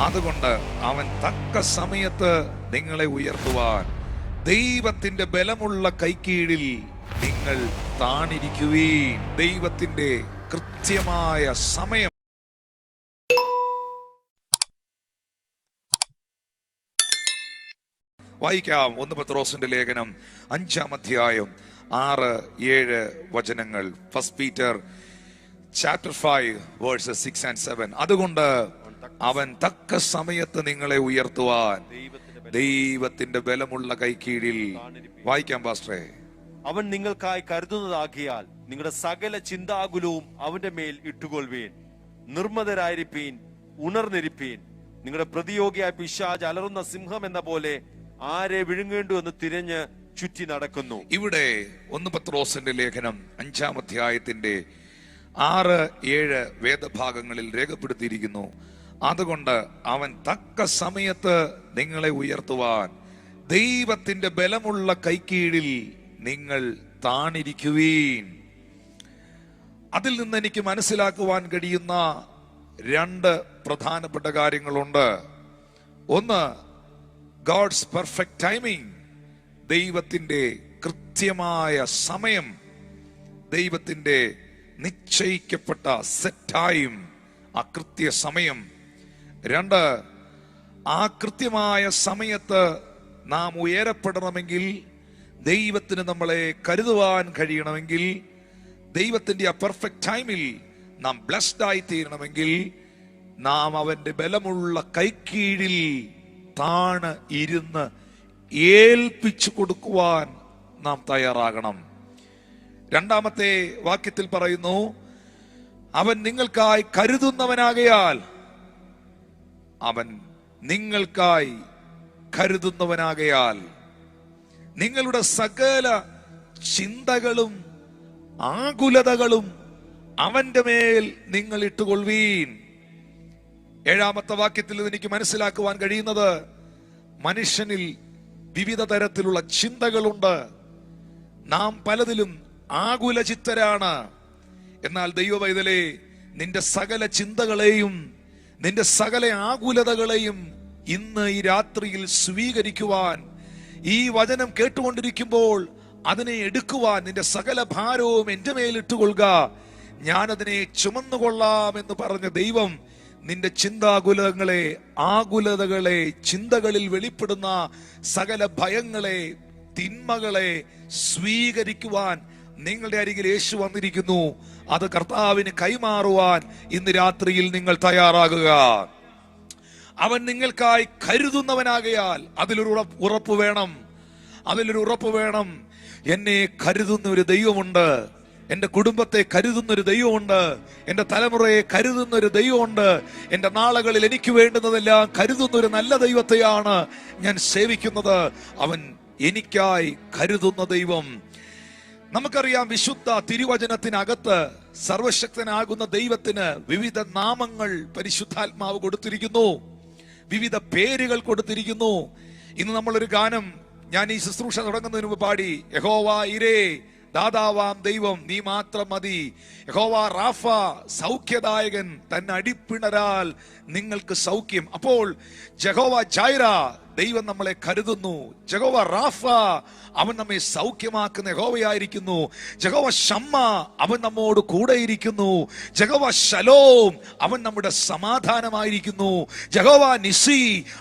അതുകൊണ്ട് അവൻ തക്ക സമയത്ത് നിങ്ങളെ ഉയർത്തുവാൻ ദൈവത്തിന്റെ ബലമുള്ള കൈക്കീഴിൽ നിങ്ങൾ താണിരിക്കുവീൻ. ദൈവത്തിന്റെ കൃത്യമായ സമയം. വായിക്കാം 1 പത്രോസിന്റെ ലേഖനം 5-ാം അധ്യായം 6-7 വചനങ്ങൾ. 1 Peter chapter 5 verses 6 and 7. അതുകൊണ്ട് അവൻ തക്ക സമയത്ത് നിങ്ങളെ ഉയർത്തുവാൻ ദൈവത്തിന്റെ ബലമുള്ള കൈക്കീഴിൽ. വായിക്കാം പാസ്റ്ററെ. അവൻ നിങ്ങൾക്കായി കരുതുന്നതാകിയാൽ നിങ്ങളുടെ സകല ചിന്താകുലവും അവന്റെ മേൽ ഇട്ടുകൊള്ളുവീൻ. നിർമ്മതരായിരിപ്പീൻ, ഉണർന്നിരിപ്പീൻ. നിങ്ങളുടെ പ്രതിയോഗിയായ പിശാച് അലറുന്ന സിംഹം എന്ന പോലെ ആരെ വിഴുങ്ങേണ്ടു എന്ന് തിരഞ്ഞ് ചുറ്റി നടക്കുന്നു. ഇവിടെ 1 പത്രോസിന്റെ ലേഖനം 5-ാം അധ്യായത്തിന്റെ 6-7 വേദഭാഗങ്ങളിൽ രേഖപ്പെടുത്തിയിരിക്കുന്നു. അതുകൊണ്ട് അവൻ തക്ക സമയത്ത് നിങ്ങളെ ഉയർത്തുവാൻ ദൈവത്തിന്റെ ബലമുള്ള കൈക്കീഴിൽ നിങ്ങൾ താണിരിക്കുവീൻ. അതിൽ നിന്ന് എനിക്ക് മനസ്സിലാക്കുവാൻ കഴിയുന്ന 2 പ്രധാനപ്പെട്ട കാര്യങ്ങളുണ്ട്. ഒന്ന്, God's perfect timing, ദൈവത്തിന്റെ കൃത്യമായ സമയം, ദൈവത്തിന്റെ നിശ്ചയിക്കപ്പെട്ട സെറ്റ് ടൈം, ആ കൃത്യ സമയം. 2, ആ കൃത്യമായ സമയത്ത് നാം ഉയരപ്പെടണമെങ്കിൽ, ദൈവത്തിന് നമ്മളെ കരുതുവാൻ കഴിയണമെങ്കിൽ, ദൈവത്തിന്റെ ആ പെർഫെക്റ്റ് ടൈമിൽ നാം ബ്ലെസ്ഡ് ആയി തീരണമെങ്കിൽ, നാം അവന്റെ ബലമുള്ള കൈക്കീഴിൽ താണ് ഇരുന്ന് ഏൽപ്പിച്ചു കൊടുക്കുവാൻ നാം തയ്യാറാകണം. 2-ാമത്തെ വാക്യത്തിൽ പറയുന്നു, അവൻ നിങ്ങൾക്കായി കരുതുന്നവനാകയാൽ. അവൻ നിങ്ങൾക്കായി കരുതുന്നവനാകയാൽ നിങ്ങളുടെ സകല ചിന്തകളും ആകുലതകളും അവന്റെ മേൽ നിങ്ങൾ ഇട്ടുകൊള്ളുവീൻ. 7-ാമത്തെ വാക്യത്തിൽ എനിക്ക് മനസ്സിലാക്കുവാൻ കഴിയുന്നത്, മനുഷ്യനിൽ വിവിധ തരത്തിലുള്ള ചിന്തകളുണ്ട്. നാം പലതിലും ആകുല ചിത്തരാണ്. എന്നാൽ ദൈവവൈതലേ, നിന്റെ സകല ചിന്തകളെയും നിന്റെ സകല ആകുലതകളെയും ഇന്ന് ഈ രാത്രിയിൽ സ്വീകരിക്കുവാൻ, ഈ വചനം കേട്ടുകൊണ്ടിരിക്കുമ്പോൾ അതിനെ എടുക്കുവാൻ, നിന്റെ സകല ഭാരവും എന്റെ മേലിട്ടുകൊള്ളുക, ഞാനതിനെ ചുമന്നുകൊള്ളാം എന്ന് പറഞ്ഞ ദൈവം നിന്റെ ചിന്താകുലങ്ങളെ, ആകുലതകളെ, ചിന്തകളിൽ വെളിപ്പെടുന്ന സകല ഭയങ്ങളെ, തിന്മകളെ സ്വീകരിക്കുവാൻ നിങ്ങളുടെ അരികിൽ യേശു വന്നിരിക്കുന്നു. അത് കർത്താവിന് കൈമാറുവാൻ ഇന്ന് രാത്രിയിൽ നിങ്ങൾ തയ്യാറാകുക. അവൻ നിങ്ങൾക്കായി കരുതുന്നവനാകയാൽ അതിലൊരു ഉറപ്പ് വേണം. അതിലൊരു ഉറപ്പ് വേണം. എന്നെ കരുതുന്ന ഒരു ദൈവമുണ്ട്, എന്റെ കുടുംബത്തെ കരുതുന്ന ഒരു ദൈവമുണ്ട്, എന്റെ തലമുറയെ കരുതുന്ന ഒരു ദൈവമുണ്ട്, എന്റെ നാളുകളിൽ എനിക്ക് വേണ്ടുന്നതെല്ലാം കരുതുന്ന ഒരു നല്ല ദൈവത്തെയാണ് ഞാൻ സേവിക്കുന്നത്. അവൻ എനിക്കായി കരുതുന്ന ദൈവം. നമുക്കറിയാം, വിശുദ്ധ തിരുവചനത്തിനകത്ത് സർവശക്തനാകുന്ന ദൈവത്തിന് വിവിധ നാമങ്ങൾ പരിശുദ്ധാത്മാവ് കൊടുത്തിരിക്കുന്നു, വിവിധ പേരുകൾ കൊടുത്തിരിക്കുന്നു. ഇന്ന് നമ്മളൊരു ഗാനം ഞാൻ ഈ ശുശ്രൂഷ തുടങ്ങുന്നതിന് മുമ്പ് പാടി, യഹോവ ഇരേ, ദാതാവാം ദൈവം നീ മാത്രം മതി. യഹോവ റാഫ, സൗഖ്യദായകൻ, തൻ അടിപ്പിണരാൽ നിങ്ങൾക്ക് സൗഖ്യം. അപ്പോൾ ജഹോവ ജൈറ, ദൈവം നമ്മളെ കരുതുന്നു. ജഹോവ റാഫ, അവൻ നമ്മെ സൗഖ്യമാക്കുന്ന യഹോവയായിരിക്കുന്നു. ജഹോവ ഷമ്മ, അവൻ നമ്മോട് കൂടെയിരിക്കുന്നു. ജഹോവ ശലോം, അവൻ നമ്മുടെ സമാധാനമായിരിക്കുന്നു. ജഹോവ നിസി,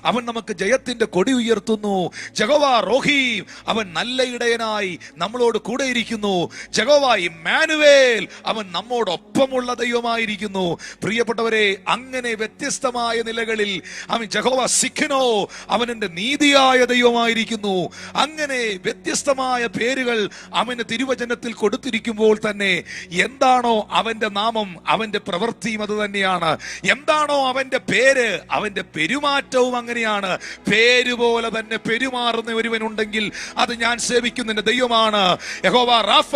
അവൻ നമുക്ക് ജയത്തിന്റെ കൊടി ഉയർത്തുന്നു. ജഹോവ റോഹീം, അവൻ നല്ല ഇടയനായി നമ്മളോട് കൂടെയിരിക്കുന്നു. ജഹോവ ഇമ്മാനുവേൽ, അവൻ നമ്മോടൊപ്പമുള്ള ദൈവമായിരിക്കുന്നു. പ്രിയപ്പെട്ടവരെ, അങ്ങനെ വ്യത്യസ്തമായ നിലകളിൽ അവൻ ജഹോവ സിഖ്നോ, അവൻ എന്റെ നീതിയായ ദൈവമായിരിക്കുന്നു. അങ്ങനെ വ്യത്യസ്തമായ പേരുകൾ അവന് തിരുവചനത്തിൽ കൊടുത്തിരിക്കുമ്പോൾ തന്നെ എന്താണോ അവന്റെ നാമം, അവന്റെ പ്രവൃത്തിയും അത് തന്നെയാണ്. എന്താണോ അവന്റെ പേര്, അവന്റെ പെരുമാറ്റവും അങ്ങനെയാണ്. പേരുപോലെ തന്നെ പെരുമാറുന്ന ഒരുവനുണ്ടെങ്കിൽ അത് ഞാൻ സേവിക്കുന്ന ദൈവമാണ്. യഹോവ റാഫ,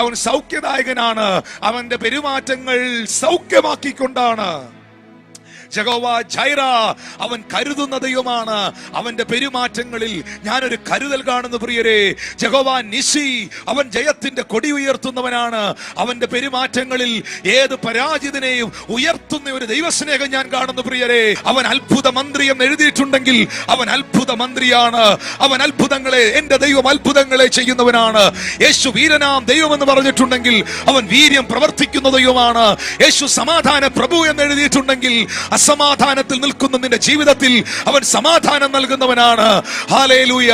അവൻ സൗഖ്യദായകനാണ്. അവന്റെ പെരുമാറ്റങ്ങൾ സൗഖ്യമാക്കിക്കൊണ്ടാണ്. ജഹോവ ജൈറ, അവൻ കരുതുന്ന ദൈവമാണ്. അവന്റെ പെരുമാറ്റങ്ങളിൽ ഞാനൊരു കരുതൽ കാണുന്നു പ്രിയരെ. ജഹോവ നിസി, അവൻ ജയത്തിന്റെ കൊടി ഉയർത്തുന്നവനാണ്. അവന്റെ പെരുമാറ്റങ്ങളിൽ ഏത് പരാജിതനെയും ഉയർത്തുന്ന ഒരു ദൈവസ്നേഹം ഞാൻ കാണുന്നു പ്രിയരെ. അവൻ അത്ഭുത മന്ത്രി എന്ന് എഴുതിയിട്ടുണ്ടെങ്കിൽ അവൻ അത്ഭുത മന്ത്രിയാണ്. അവൻ അത്ഭുതങ്ങളെ, എന്റെ ദൈവം അത്ഭുതങ്ങളെ ചെയ്യുന്നവനാണ്. യേശു വീരനാം ദൈവം എന്ന് പറഞ്ഞിട്ടുണ്ടെങ്കിൽ അവൻ വീര്യം പ്രവർത്തിക്കുന്ന ദൈവമാണ്. യേശു സമാധാന പ്രഭു എന്ന് എഴുതിയിട്ടുണ്ടെങ്കിൽ അസമാധാനത്തിൽ നിൽക്കുന്ന നിന്റെ ജീവിതത്തിൽ അവൻ സമാധാനം നൽകുന്നവനാണ്. Hallelujah,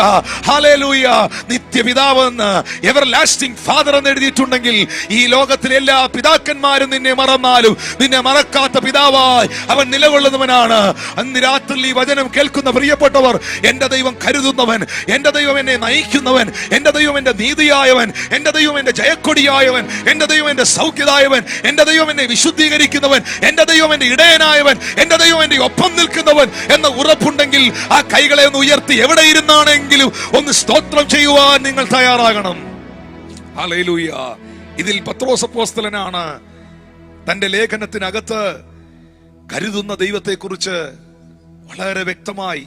hallelujah. നിത്യപിതാവ് എന്ന്, എവർലാസ്റ്റിംഗ് ഫാദർ എന്ന് എഴുതിയിട്ടുണ്ടെങ്കിൽ ഈ ലോകത്തിലെ എല്ലാ പിതാക്കന്മാരും നിന്നെ മറന്നാലും നിന്നെ മറക്കാത്ത പിതാവായി അവൻ നിലകൊള്ളുന്നവനാണ്. അന്ന് രാത്രി ഈ വചനം കേൾക്കുന്ന പ്രിയപ്പെട്ടവർ, എന്റെ ദൈവം കരുതുന്നവൻ, എന്റെ ദൈവം എന്നെ നയിക്കുന്നവൻ, എന്റെ ദൈവം എന്റെ നീതിയായവൻ, എന്റെ ദൈവം എന്റെ ജയക്കൊടിയായവൻ, എന്റെ ദൈവം എന്റെ സൗഖ്യദായവൻ, എന്റെ ദൈവം എന്നെ വിശുദ്ധീകരിക്കുന്നവൻ, എന്റെ ദൈവം എന്റെ ഇടയനായവൻ, എന്റെ ദൈവം എന്റെ ഒപ്പം നിൽക്കുന്നവൻ എന്ന ഉറപ്പുണ്ടെങ്കിൽ ആ കൈകളെ ഒന്ന് ഉയർത്തി എവിടെ ഇരുന്നാണെങ്കിലും ഒന്ന് സ്തോത്രം ചെയ്യുവാൻ നിങ്ങൾ തയ്യാറാകണം. ഹല്ലേലൂയ. ഇതിൽ പത്രോസ് അപ്പോസ്തലനാണ് തന്റെ ലേഖനത്തിനകത്ത് കരുതുന്ന ദൈവത്തെ കുറിച്ച് വളരെ വ്യക്തമായി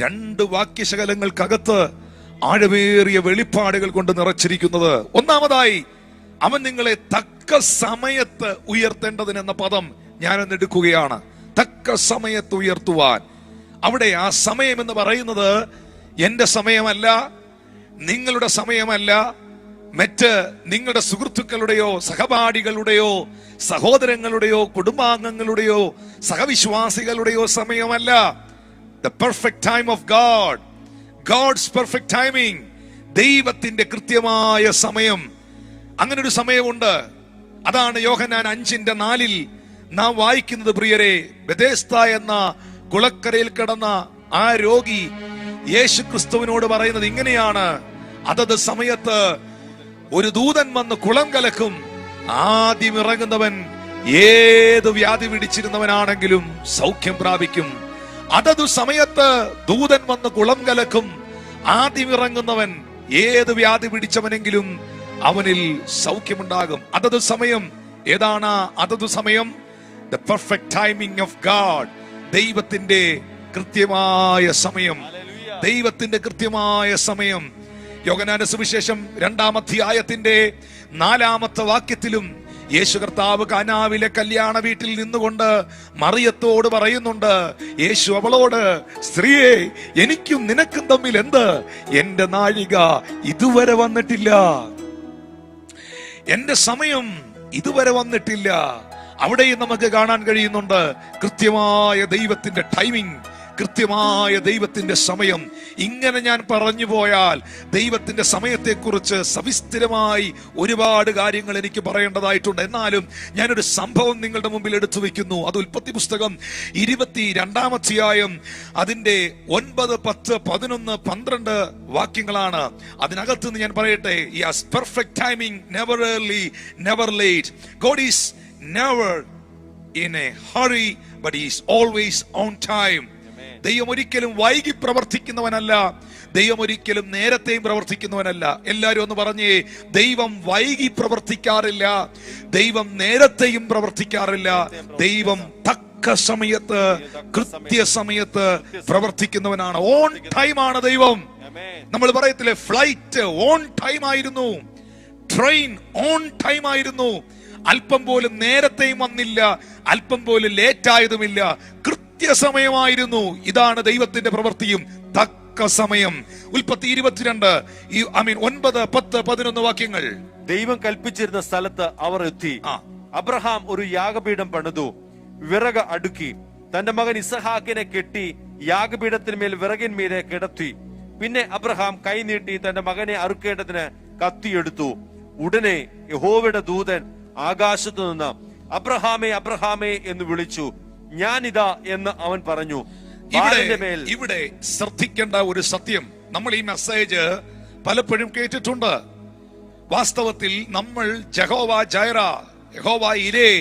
2 വാക്യശകലങ്ങൾക്കകത്ത് ആഴമേറിയ വെളിപ്പാടുകൾ കൊണ്ട് നിറച്ചിരിക്കുന്നത്. ഒന്നാമതായി, അവൻ നിങ്ങളെ തക്ക സമയത്ത് ഉയർത്തേണ്ടതിനെന്ന പദം ഞാനൊന്ന് എടുക്കുകയാണ്. തക്ക സമയത്ത് ഉയർത്തുവാൻ. അവിടെ ആ സമയം എന്ന് പറയുന്നത് എന്റെ സമയമല്ല, നിങ്ങളുടെ സമയമല്ല, മറ്റ് നിങ്ങളുടെ സുഹൃത്തുക്കളുടെയോ സഹപാഠികളുടെയോ സഹോദരങ്ങളുടെയോ കുടുംബാംഗങ്ങളുടെയോ സഹവിശ്വാസികളുടെയോ സമയമല്ല. The perfect time of God, God's perfect timing, ദൈവത്തിന്റെ കൃത്യമായ സമയം. അങ്ങനെ ഒരു സമയമുണ്ട്. അതാണ് യോഹന്നാൻ 5:4 നാം വായിക്കുന്നത് പ്രിയരെ. ബെഥേസ്ത എന്ന കുളക്കരയിൽ കിടന്ന ആ രോഗി യേശു ക്രിസ്തുവിനോട് പറയുന്നത് ഇങ്ങനെയാണ്: അതത് സമയത്ത് ഒരു ദൂതൻ വന്ന് കുളം കലക്കും. ആദ്യം ഇറങ്ങുന്നവൻ ഏത് വ്യാധി പിടിച്ചിരുന്നവനാണെങ്കിലും സൗഖ്യം പ്രാപിക്കും. അതത് സമയത്ത് ദൂതൻ വന്ന് കുളം കലക്കും. ആദ്യം ഇറങ്ങുന്നവൻ ഏത് വ്യാധി പിടിച്ചവനെങ്കിലും അവനിൽ സൗഖ്യമുണ്ടാകും. അതത് സമയം ഏതാണ്? അതത് സമയം the perfect timing of God, ദൈവത്തിന്റെ കൃത്യമായ സമയം, ദൈവത്തിന്റെ കൃത്യമായ സമയം. യോഹന്നാന്റെ സുവിശേഷം 2-ാം അധ്യായത്തിന്റെ 4-ാമത്തെ വാക്യത്തിലും യേശു കർത്താവ് കാനാവിലെ കല്യാണ വീട്ടിൽ നിന്നുകൊണ്ട് മറിയത്തോട് പറയുന്നുണ്ട്. യേശു അവളോട്, സ്ത്രീയെ, എനിക്കും നിനക്കും തമ്മിൽ എന്ത്? എന്റെ നാഴിക ഇതുവരെ വന്നിട്ടില്ല, എന്റെ സമയം ഇതുവരെ വന്നിട്ടില്ല. അവിടെയും നമുക്ക് കാണാൻ കഴിയുന്നുണ്ട് കൃത്യമായ ദൈവത്തിന്റെ ടൈമിംഗ്, കൃത്യമായ ദൈവത്തിന്റെ സമയം. ഇങ്ങനെ ഞാൻ പറഞ്ഞു പോയാൽ ദൈവത്തിന്റെ സമയത്തെക്കുറിച്ച് സവിസ്തരമായി ഒരുപാട് കാര്യങ്ങൾ എനിക്ക് പറയേണ്ടതായിട്ടുണ്ട്. എന്നാലും ഞാനൊരു സംഭവം നിങ്ങളുടെ മുമ്പിൽ എടുത്തു വെക്കുന്നു. അത് ഉൽപ്പത്തി പുസ്തകം 22-ാം അധ്യായം അതിന്റെ 9, 10, 11, 12 വാക്യങ്ങളാണ്. അതിനകത്ത് നിന്ന് ഞാൻ പറയട്ടെ. Yes, perfect timing, never early, never late. God is never in a hurry, but he is always on time. ദൈവം ഒരിക്കലും വൈകി പ്രവർത്തിക്കുന്നവനല്ല, ദൈവം ഒരിക്കലും നേരത്തെയും പ്രവർത്തിക്കുന്നവനല്ല. എല്ലാരും ഒന്ന് പറഞ്ഞേ, ദൈവം വൈകി പ്രവർത്തിക്കാറില്ല, ദൈവം നേരത്തെയും പ്രവർത്തിക്കാറില്ല. ദൈവം തക്ക സമയത്ത്, കൃത്യസമയത്ത് പ്രവർത്തിക്കുന്നവനാണ്. ഓൺ ടൈം ആണ് ദൈവം. നമ്മൾ പറയത്തില്ലേ, ഫ്ലൈറ്റ് ഓൺ ടൈം ആയിരുന്നു, ട്രെയിൻ ഓൺ ടൈം ആയിരുന്നു. അല്പം പോലും നേരത്തെയും വന്നില്ല, അല്പം പോലും ലേറ്റ് ആയതുമില്ല, കൃത്യസമയമായിരുന്നു. ഇതാണ് ദൈവത്തിന്റെ പ്രവൃത്തിയും, തക്ക സമയം. ഉൽപ്പത്തി 22 9, 10, 11 വാക്യങ്ങൾ. ദൈവം കൽപ്പിച്ചിരുന്ന സ്ഥലത്ത് അവർ എത്തി. അബ്രഹാം ഒരു യാഗപീഠം പണിതു, വിറക് അടുക്കി, തന്റെ മകൻ ഇസഹാക്കിനെ കെട്ടി യാഗപീഠത്തിന്മേൽ വിറകിന്മീതെ കിടത്തി. പിന്നെ അബ്രഹാം കൈനീട്ടി തന്റെ മകനെ അറുക്കേണ്ടതിന് കത്തിയെടുത്തു. ഉടനെ യഹോവയുടെ ദൂതൻ ആകാശത്തു നിന്ന്, അബ്രഹാമേ, അബ്രഹാമേ എന്ന് വിളിച്ചു. ഞാനിതാ എന്ന് അവൻ പറഞ്ഞു. ഇവിടെ ശ്രദ്ധിക്കേണ്ട ഒരു സത്യം, നമ്മൾ ഈ മെസ്സേജ് പലപ്പോഴും കേട്ടിട്ടുണ്ട്. വാസ്തവത്തിൽ നമ്മൾ ജഹോവ ജൈറ, യഹോവ ഇരേ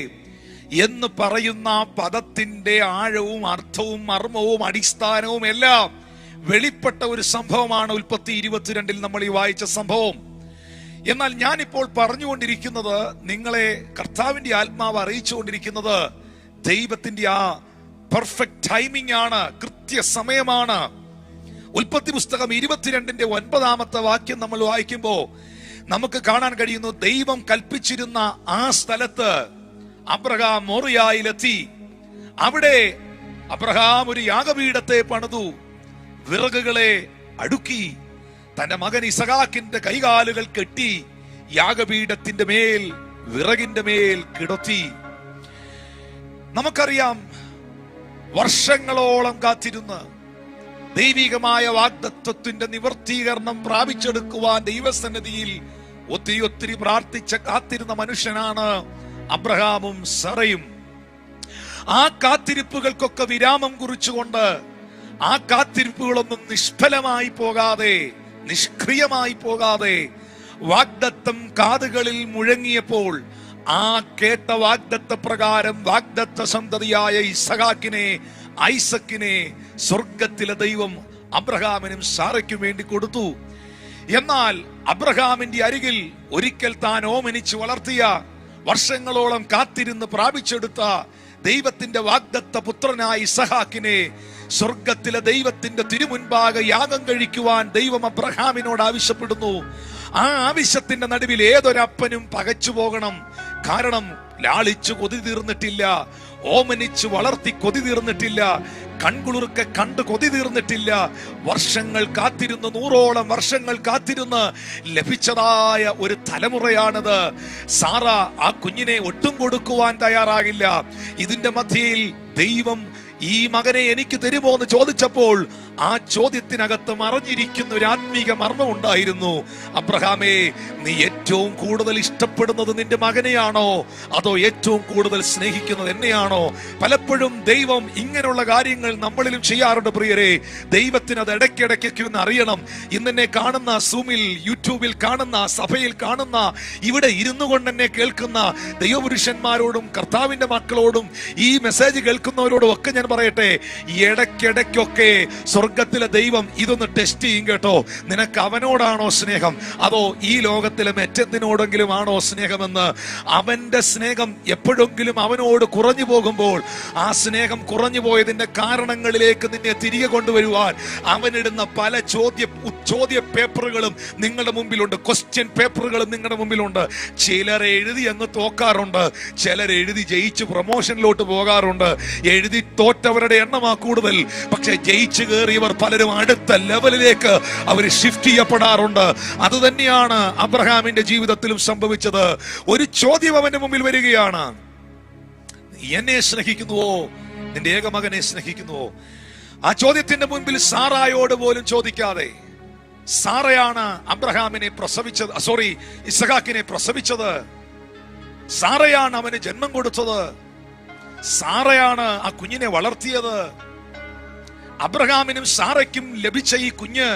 എന്ന് പറയുന്ന പദത്തിന്റെ ആഴവും അർത്ഥവും മർമ്മവും അടിസ്ഥാനവും എല്ലാം വെളിപ്പെട്ട ഒരു സംഭവമാണ് ഉൽപ്പത്തി 22-ൽ നമ്മൾ ഈ വായിച്ച സംഭവം. എന്നാൽ ഞാനിപ്പോൾ പറഞ്ഞുകൊണ്ടിരിക്കുന്നത്, നിങ്ങളെ കർത്താവിന്റെ ആത്മാവ് അറിയിച്ചുകൊണ്ടിരിക്കുന്നത്, ദൈവത്തിന്റെ ആ പെർഫെക്റ്റ് ടൈമിംഗ് ആണ്, കൃത്യസമയമാണ്. ഉൽപ്പത്തി പുസ്തകം 22:9 വാക്യം നമ്മൾ വായിക്കുമ്പോ നമുക്ക് കാണാൻ കഴിയുന്നു, ദൈവം കൽപ്പിച്ചിരുന്ന ആ സ്ഥലത്ത് അബ്രഹാം മോറിയായിലെത്തി. അവിടെ അബ്രഹാം ഒരു യാഗപീഠത്തെ പണിതു, വിറകുകളെ അടുക്കി, തന്റെ മകൻ ഇസഹാക്കിന്റെ കൈകാലുകൾ കെട്ടി യാഗപീഠത്തിന്റെ മേൽ, വിറകിന്റെ മേൽ കിടത്തി. നമുക്കറിയാം, വർഷങ്ങളോളം കാത്തിരുന്ന് ദൈവികമായ വാഗ്ദത്വത്തിന്റെ നിവർത്തീകരണം പ്രാപിച്ചെടുക്കുവാൻ ദൈവസന്നിധിയിൽ ഒത്തിരി പ്രാർത്ഥിച്ച കാത്തിരുന്ന മനുഷ്യനാണ് അബ്രഹാമും സറയും. ആ കാത്തിരിപ്പുകൾക്കൊക്കെ വിരാമം കുറിച്ചുകൊണ്ട്, ആ കാത്തിരിപ്പുകളൊന്നും നിഷ്ഫലമായി പോകാതെ, നിഷ്ക്രിയമായി പോകാതെ, വാഗ്ദത്തം കാതുകളിൽ മുഴങ്ങിയപ്പോൾ ആ കേട്ട വാഗ്ദത്ത പ്രകാരം വാഗ്ദത്ത സന്തതിയായ ഇസഹാക്കിനെ, ഐസക്കിനെ സ്വർഗത്തിലെ ദൈവം അബ്രഹാമിനും സാറയ്ക്കും വേണ്ടി കൊടുത്തു. എന്നാൽ അബ്രഹാമിന്റെ അരികിൽ ഒരിക്കൽ താൻ ഓമനിച്ച് വളർത്തിയ, വർഷങ്ങളോളം കാത്തിരുന്ന് പ്രാപിച്ചെടുത്ത ദൈവത്തിന്റെ വാഗ്ദത്ത പുത്രനായ ഇസഹാക്കിനെ സ്വർഗത്തിലെ ദൈവത്തിന്റെ തിരുമുൻപാകെ യാഗം കഴിക്കുവാൻ ദൈവം അബ്രഹാമിനോട് ആവശ്യപ്പെടുന്നു. ആ ആവശ്യത്തിന്റെ നടുവിൽ ഏതൊരപ്പനും പകച്ചു പോകണം. കാരണം ലാളിച്ചു കൊതി തീർന്നിട്ടില്ല, ഓമനിച്ച് വളർത്തി കൊതി തീർന്നിട്ടില്ല, കൺകുളിർക്കെ കണ്ട് കൊതി തീർന്നിട്ടില്ല. വർഷങ്ങൾ കാത്തിരുന്ന്, 100ഓളം വർഷങ്ങൾ കാത്തിരുന്ന് ലഭിച്ചതായ ഒരു തലമുറയാണത്. സാറ ആ കുഞ്ഞിനെ ഒട്ടും കൊടുക്കുവാൻ തയ്യാറാകില്ല. ഇതിന്റെ മധ്യയിൽ ദൈവം ഈ മകനെ എനിക്ക് തരുമോ എന്ന് ചോദിച്ചപ്പോൾ ആ ചോദ്യത്തിനകത്ത് മറഞ്ഞിരിക്കുന്ന ഒരു ആത്മീക മർമ്മം ഉണ്ടായിരുന്നു. അബ്രഹാമേ, നീ ഏറ്റവും കൂടുതൽ ഇഷ്ടപ്പെടുന്നത് നിന്റെ മകനെയാണോ, അതോ ഏറ്റവും കൂടുതൽ സ്നേഹിക്കുന്നത് എന്നെയാണോ? പലപ്പോഴും ദൈവം ഇങ്ങനെയുള്ള കാര്യങ്ങൾ നമ്മളിലും ചെയ്യാറുണ്ട് പ്രിയരെ. ദൈവത്തിന് അത് ഇടയ്ക്കിടയ്ക്ക് ഒന്ന് അറിയണം. ഇന്നെന്നെ കാണുന്ന, സൂമിൽ, യൂട്യൂബിൽ കാണുന്ന, സഭയിൽ കാണുന്ന, ഇവിടെ ഇരുന്നു കൊണ്ട് എന്നെ കേൾക്കുന്ന ദൈവപുരുഷന്മാരോടും കർത്താവിന്റെ മക്കളോടും ഈ മെസ്സേജ് കേൾക്കുന്നവരോടും ഒക്കെ ഞാൻ പറയട്ടെ, ഇടയ്ക്കിടയ്ക്കൊക്കെ സ്വർഗത്തിലെ ദൈവം ഇതൊന്ന് ടെസ്റ്റ് ചെയ്യും കേട്ടോ. നിനക്ക് അവനോടാണോ സ്നേഹം, അതോ ഈ ലോകത്തിലെ മറ്റെന്തിനോടെങ്കിലും ആണോ സ്നേഹമെന്ന്. അവന്റെ സ്നേഹം എപ്പോഴെങ്കിലും അവനോട് കുറഞ്ഞു പോകുമ്പോൾ, ആ സ്നേഹം കുറഞ്ഞു പോയതിന്റെ കാരണങ്ങളിലേക്ക് നിന്നെ തിരികെ കൊണ്ടുവരുവാൻ അവനിടുന്ന പല ചോദ്യ പേപ്പറുകളും നിങ്ങളുടെ മുമ്പിലുണ്ട്, ക്വസ്റ്റ്യൻ പേപ്പറുകളും നിങ്ങളുടെ മുമ്പിലുണ്ട്. ചിലരെ എഴുതി അങ്ങ് തോക്കാറുണ്ട്, ചിലർ എഴുതി ജയിച്ച് പ്രൊമോഷനിലോട്ട് പോകാറുണ്ട്. എഴുതി തോറ്റവരുടെ എണ്ണമാ കൂടുതൽ, പക്ഷെ ജയിച്ചു കയറിയവർ പലരും അടുത്ത ലെവലിലേക്ക് അവർ ഷിഫ്റ്റ് ചെയ്യപ്പെടാറുണ്ട്. അത് തന്നെയാണ് അബ്രഹാമിന്റെ ജീവിതത്തിലും സംഭവിച്ചത്. ഒരു ചോദ്യം അവന്റെ മുമ്പിൽ വരികയാണ്, എന്നെ സ്നേഹിക്കുന്നുവോ, നിന്റെ ഏകമകനെ സ്നേഹിക്കുന്നുവോ? ആ ചോദ്യത്തിന്റെ മുൻപിൽ സാറായോട് പോലും ചോദിക്കാതെ, സാറയാണ് അബ്രഹാമിനെ പ്രസവിച്ചത്, ഇസഹാക്കിനെ പ്രസവിച്ചത്, സാറയാണ് അവന് ജന്മം കൊടുത്തത്, സാറയാണ് ആ കുഞ്ഞിനെ വളർത്തിയത്. അബ്രഹാമിനും സാറയ്ക്കും ലഭിച്ച ഈ കുഞ്ഞ്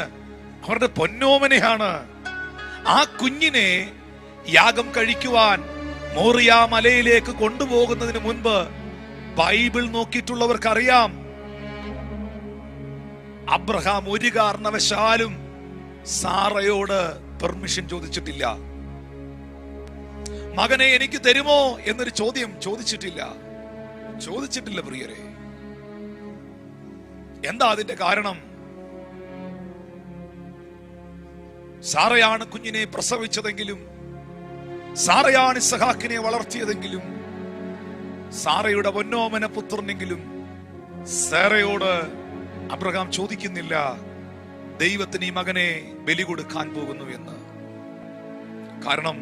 അവരുടെ പൊന്നോമനയാണ്. ആ കുഞ്ഞിനെ യാഗം കഴിക്കുവാൻ മോറിയ മലയിലേക്ക് കൊണ്ടുപോകുന്നതിന് മുൻപ് ബൈബിൾ നോക്കിയിട്ടുള്ളവർക്കറിയാം, അബ്രഹാം ഒരു കാരണവശാലും സാറയോട് പെർമിഷൻ ചോദിച്ചിട്ടില്ല. മകനെ എനിക്ക് തരുമോ എന്നൊരു ചോദ്യം ചോദിച്ചിട്ടില്ല പ്രിയരെ. എന്താ അതിന്റെ കാരണം? സാറയാണ് കുഞ്ഞിനെ പ്രസവിച്ചതെങ്കിലും, സാറയാണ് ഇസഹാക്കിനെ വളർത്തിയതെങ്കിലും, സാറയുടെ പൊന്നോമന പുത്രനെങ്കിലും സാറയോട് അബ്രഹാം ചോദിക്കുന്നില്ല ദൈവത്തിന് ഈ മകനെ ബലി കൊടുക്കാൻ പോകുന്നു എന്ന്. കാരണം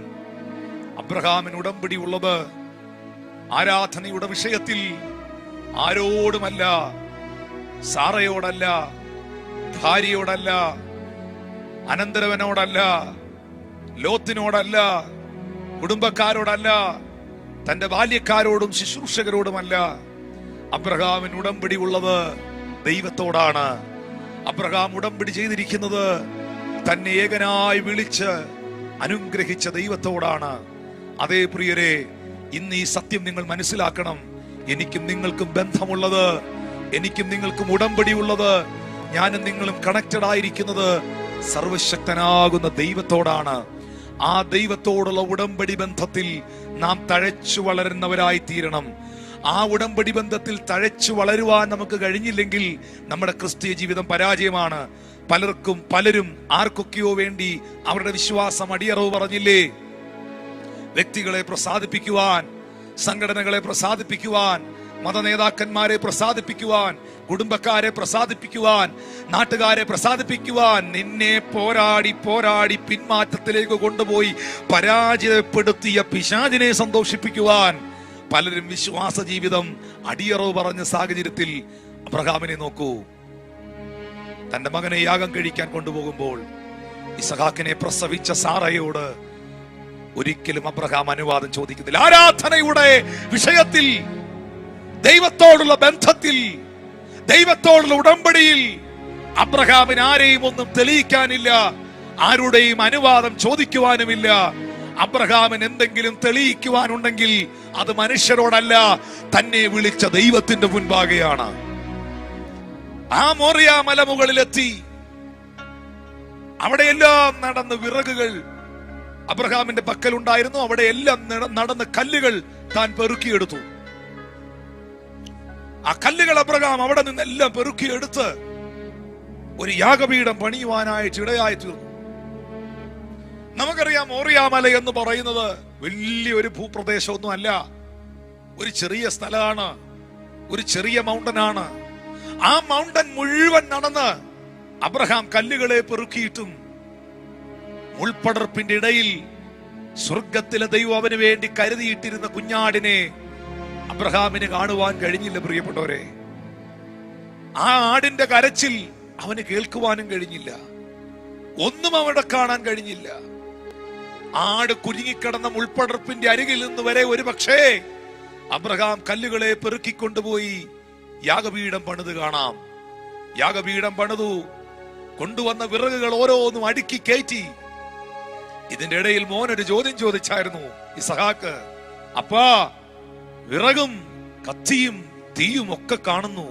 അബ്രഹാമിന് ഉടമ്പടി ഉള്ളത് ആരാധനയുടെ വിഷയത്തിൽ ആരോടുമല്ല, സാറയോടല്ല, ഭാര്യയോടല്ല, അനന്തരവനോടല്ല, ലോത്തിനോടല്ല, കുടുംബക്കാരോടല്ല, തന്റെ ബാല്യക്കാരോടും ശുശ്രൂഷകരോടുമല്ല. അബ്രഹാമിന് ഉടമ്പടി ഉള്ളത് ദൈവത്തോടാണ്. അബ്രഹാം ഉടമ്പടി ചെയ്തിരിക്കുന്നത് തന്നെ ഏകനായി വിളിച്ച് അനുഗ്രഹിച്ച ദൈവത്തോടാണ്. അതേ പ്രിയരെ, ഇന്ന് ഈ സത്യം നിങ്ങൾ മനസ്സിലാക്കണം. എനിക്കും നിങ്ങൾക്കും ബന്ധമുള്ളത്, എനിക്കും നിങ്ങൾക്കും ഉടമ്പടി ഉള്ളത്, ഞാനും നിങ്ങളും കണക്റ്റഡ് ആയിരിക്കുന്നത് സർവശക്തനാകുന്ന ദൈവത്തോടാണ്. ആ ദൈവത്തോടുള്ള ഉടമ്പടി ബന്ധത്തിൽ നാം തഴച്ചു വളരുന്നവരായി തീരണം. ആ ഉടമ്പടി ബന്ധത്തിൽ തഴച്ചു വളരുവാൻ നമുക്ക് കഴിഞ്ഞില്ലെങ്കിൽ നമ്മുടെ ക്രിസ്തീയ ജീവിതം പരാജയമാണ്. പലരും ആർക്കൊക്കെയോ വേണ്ടി അവരുടെ വിശ്വാസം അടിയറവ് പറഞ്ഞില്ലേ? വ്യക്തികളെ പ്രസാദിപ്പിക്കുവാൻ, സംഘടനകളെ പ്രസാദിപ്പിക്കുവാൻ, മതനേതാക്കന്മാരെ പ്രസാദിപ്പിക്കുവാൻ, കുടുംബക്കാരെ പ്രസാദിപ്പിക്കുവാൻ, നാട്ടുകാരെ പ്രസാദിപ്പിക്കുവാൻ നിന്നെ പോരാടി പോരാടി പിന്മാറ്റത്തിലേക്ക് കൊണ്ടുപോയി പരാജയപ്പെടുത്തിയ പിശാചിനെ സന്തോഷിപ്പിക്കുവാൻ പലരും വിശ്വാസ ജീവിതം അടിയറവ് പറഞ്ഞ സാഹചര്യത്തിൽ അബ്രഹാമിനെ നോക്കൂ. തന്റെ മകനെ യാഗം കഴിക്കാൻ കൊണ്ടുപോകുമ്പോൾ ഇസഹാക്കിനെ പ്രസവിച്ച സാറയോട് ഒരിക്കലും അബ്രഹാം അനുവാദം ചോദിക്കുന്നില്ല. ആരാധനയുടെ വിഷയത്തിൽ, ദൈവത്തോടുള്ള ബന്ധത്തിൽ, ദൈവത്തോടുള്ള ഉടമ്പടിയിൽ അബ്രഹാമിന് ആരെയും ഒന്നും തെളിയിക്കാനില്ല, ആരുടെയും അനുവാദം ചോദിക്കുവാനുമില്ല. അബ്രഹാമിന് എന്തെങ്കിലും തെളിയിക്കുവാനുണ്ടെങ്കിൽ അത് മനുഷ്യരോടല്ല, തന്നെ വിളിച്ച ദൈവത്തിന്റെ മുൻപാകെയാണ്. ആ മോറിയ മലമുകളിലെത്തി. അവിടെയെല്ലാം നടന്ന് വിറകുകൾ അബ്രഹാമിന്റെ പക്കലുണ്ടായിരുന്നു. അവിടെ എല്ലാം നടന്ന് കല്ലുകൾ താൻ പെറുക്കിയെടുത്തു. ആ കല്ലുകൾ അബ്രഹാം അവിടെ നിന്നെല്ലാം പെറുക്കിയെടുത്ത് ഒരു യാഗപീഠം പണിയുവാനായിട്ട് ഇടയായി തീർന്നു. നമുക്കറിയാം, മോറിയാമല എന്ന് പറയുന്നത് വലിയൊരു ഭൂപ്രദേശമൊന്നും അല്ല, ഒരു ചെറിയ സ്ഥലമാണ്, ഒരു ചെറിയ മൗണ്ടനാണ്. ആ മൗണ്ടൻ മുഴുവൻ നടന്ന് അബ്രഹാം കല്ലുകളെ പെറുക്കിയിട്ടും മുൾപടർപ്പിന്റെ ഇടയിൽ സ്വർഗത്തിലെ ദൈവം അവന് വേണ്ടി കരുതിയിട്ടിരുന്ന കുഞ്ഞാടിനെ അബ്രഹാമിന് കാണുവാൻ കഴിഞ്ഞില്ല. പ്രിയപ്പെട്ടവരെ, ആ ആടിന്റെ കരച്ചിൽ അവന് കേൾക്കുവാനും കഴിഞ്ഞില്ല, ഒന്നും അവിടെ കാണാൻ കഴിഞ്ഞില്ല. ആട് കുരുങ്ങിക്കിടന്ന മുൾപടർപ്പിന്റെ അരികിൽ നിന്ന് വരെ ഒരു പക്ഷേ അബ്രഹാം കല്ലുകളെ പെറുക്കിക്കൊണ്ടുപോയി യാഗപീഠം പണിത് കാണാം. യാഗപീഠം പണിതു, കൊണ്ടുവന്ന വിറകുകൾ ഓരോന്നും അടുക്കി കയറ്റി. ഇതിന്റെ ഇടയിൽ മോനൊരു ചോദ്യം ചോദിച്ചായിരുന്നു, ഇസഹാക്ക്, അപ്പാ, വിറകും കത്തിയും തീയും ഒക്കെ കാണുന്നു,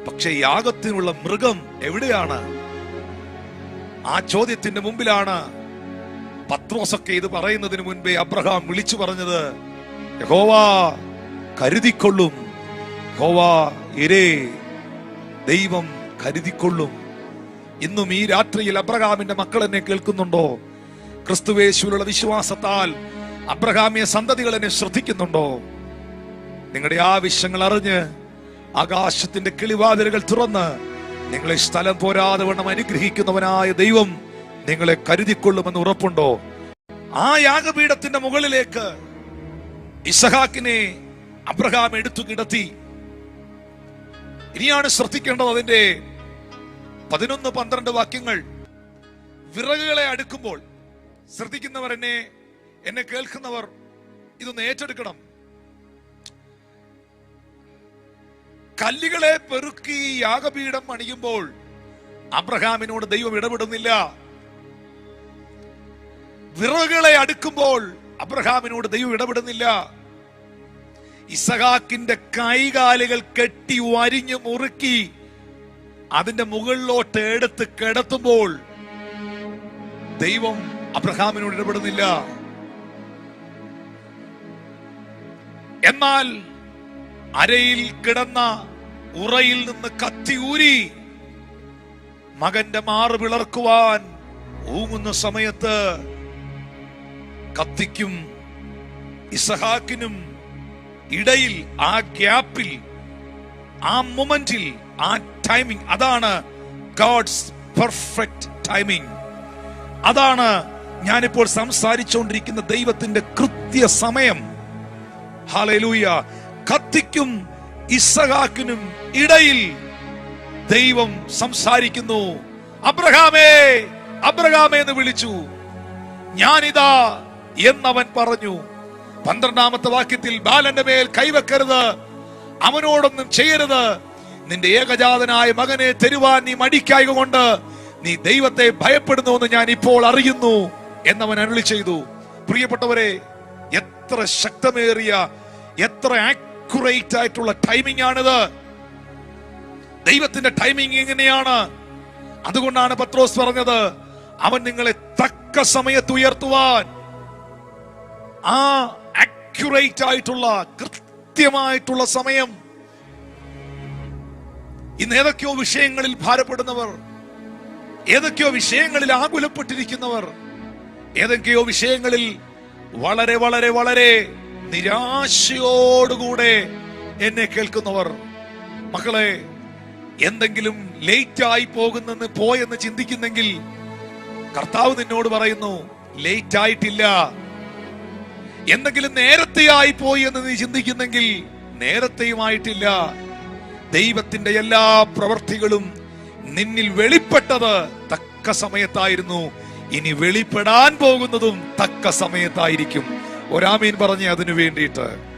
പക്ഷെ യാഗത്തിനുള്ള മൃഗം എവിടെയാണ്? ആ ചോദ്യത്തിന്റെ മുമ്പിലാണ് പത്രോസൊക്കെ ഇത് പറയുന്നതിന് മുൻപേ അബ്രഹാം വിളിച്ചു പറഞ്ഞത്, യഹോവാ കരുതിക്കൊള്ളും, യഹോവാ ഇരേ, ദൈവം കരുതിക്കൊള്ളും. ഇന്നും ഈ രാത്രിയിൽ അബ്രഹാമിന്റെ മക്കൾ എന്നെ കേൾക്കുന്നുണ്ടോ? ക്രിസ്തുവേശുവിലുള്ള വിശ്വാസത്താൽ അബ്രഹാമിയ സന്തതികൾ എന്നെ ശ്രദ്ധിക്കുന്നുണ്ടോ? നിങ്ങളുടെ ആവശ്യങ്ങൾ അറിഞ്ഞ് ആകാശത്തിന്റെ കിളിവാതിലുകൾ തുറന്ന് നിങ്ങളെ സ്ഥലം പോരാതെ വണ്ണം അനുഗ്രഹിക്കുന്നവനായ ദൈവം നിങ്ങളെ കരുതിക്കൊള്ളുമെന്ന് ഉറപ്പുണ്ടോ? ആ യാഗപീഠത്തിന്റെ മുകളിലേക്ക് ഇസഹാക്കിനെ അബ്രഹാം എടുത്തു കിടത്തി. ഇനിയാണ് ശ്രദ്ധിക്കേണ്ടത് അതിന്റെ 11-12 വാക്യങ്ങൾ. വിറകുകളെ അടുക്കുമ്പോൾ, ശ്രദ്ധിക്കുന്നവർ, എന്നെ കേൾക്കുന്നവർ ഇതൊന്ന് ഏറ്റെടുക്കണം. കല്ലുകളെ പെറുക്കി യാഗപീഠം പണിയുമ്പോൾ അബ്രഹാമിനോട് ദൈവം ഇടപെടുന്നില്ല. വിറകുകളെ അടുക്കുമ്പോൾ അബ്രഹാമിനോട് ദൈവം ഇടപെടുന്നില്ല. ഇസഹാക്കിന്റെ കൈകാലുകൾ കെട്ടി വരിഞ്ഞു മുറുക്കി അതിന്റെ മുകളിലോട്ട് എടുത്ത് കിടത്തുമ്പോൾ ദൈവം അബ്രഹാമിനോട് ഇടപെടുന്നില്ല. എന്നാൽ അരയിൽ കിടന്ന ഉറയിൽ നിന്ന് കത്തി ഊരി മകന്റെ മാറ് പിളർക്കുവാൻ ഊങ്ങുന്ന സമയത്ത് കത്തിക്കും ഇസഹാക്കിനും ഇടയിൽ, ആ ഗ്യാപ്പിൽ, ആ മൊമെന്റിൽ, ആ ടൈമിംഗ്, അതാണ് ഗോഡ്സ് പെർഫെക്റ്റ് ടൈമിംഗ്. അതാണ് ഞാനിപ്പോൾ സംസാരിച്ചുകൊണ്ടിരിക്കുന്ന ദൈവത്തിന്റെ കൃത്യ സമയം. ഹല്ലേലൂയ. കത്തിക്കും ഇസഹാക്കിനും ഇടയിൽ ദൈവം സംസാരിക്കുന്നു. അബ്രഹാമേ, അബ്രഹാമേ എന്ന് വിളിച്ചു. ഞാനിതാ എന്നവൻ പറഞ്ഞു. 12-ാമത്തെ വാക്യത്തിൽ, ബാലന്റെ മേൽ കൈവെക്കരുത്, അവനോടൊന്നും ചെയ്യരുത്, നിന്റെ ഏകജാതനായ മകനെ തരുവാൻ നീ മടിക്കായക കൊണ്ട് നീ ദൈവത്തെ ഭയപ്പെടുന്നുവെന്ന് ഞാൻ ഇപ്പോൾ അറിയുന്നു എന്നവൻ അരുളി ചെയ്തു. പ്രിയപ്പെട്ടവരെ, എത്ര ശക്തമേറിയ, എത്ര ആക്യുറേറ്റ് ആയിട്ടുള്ള ടൈമിംഗ് ആണിത്. ദൈവത്തിന്റെ ടൈമിംഗ് എങ്ങനെയാണ്? അതുകൊണ്ടാണ് പത്രോസ് പറഞ്ഞത്, അവൻ നിങ്ങളെ തക്ക സമയത്ത് ഉയർത്തുവാൻ. ആ ആക്യുറേറ്റ് ആയിട്ടുള്ള, കൃത്യമായിട്ടുള്ള സമയം. ഇന്ന് ഏതൊക്കെയോ വിഷയങ്ങളിൽ ഭാരപ്പെടുന്നവർ, ഏതൊക്കെയോ വിഷയങ്ങളിൽ ആകുലപ്പെട്ടിരിക്കുന്നവർ, ഏതൊക്കെയോ വിഷയങ്ങളിൽ വളരെ വളരെ വളരെ നിരാശയോടുകൂടെ എന്നെ കേൾക്കുന്നവർ, മക്കളെ, എന്തെങ്കിലും ലേറ്റ് ആയി പോയെന്ന് ചിന്തിക്കുന്നെങ്കിൽ കർത്താവ് നിന്നോട് പറയുന്നു, ലേറ്റ് ആയിട്ടില്ല. എന്തെങ്കിലും നേരത്തെ ആയി പോയി എന്ന് നീ ചിന്തിക്കുന്നെങ്കിൽ നേരത്തെയുമായിട്ടില്ല. ദൈവത്തിന്റെ എല്ലാ പ്രവർത്തികളും നിന്നിൽ വെളിപ്പെട്ടത് തക്ക സമയത്തായിരുന്നു. ഇനി വെളിപ്പെടാൻ പോകുന്നതും തക്ക സമയത്തായിരിക്കും. ഒരാമീൻ പറഞ്ഞേ അതിനു വേണ്ടിയിട്ട്.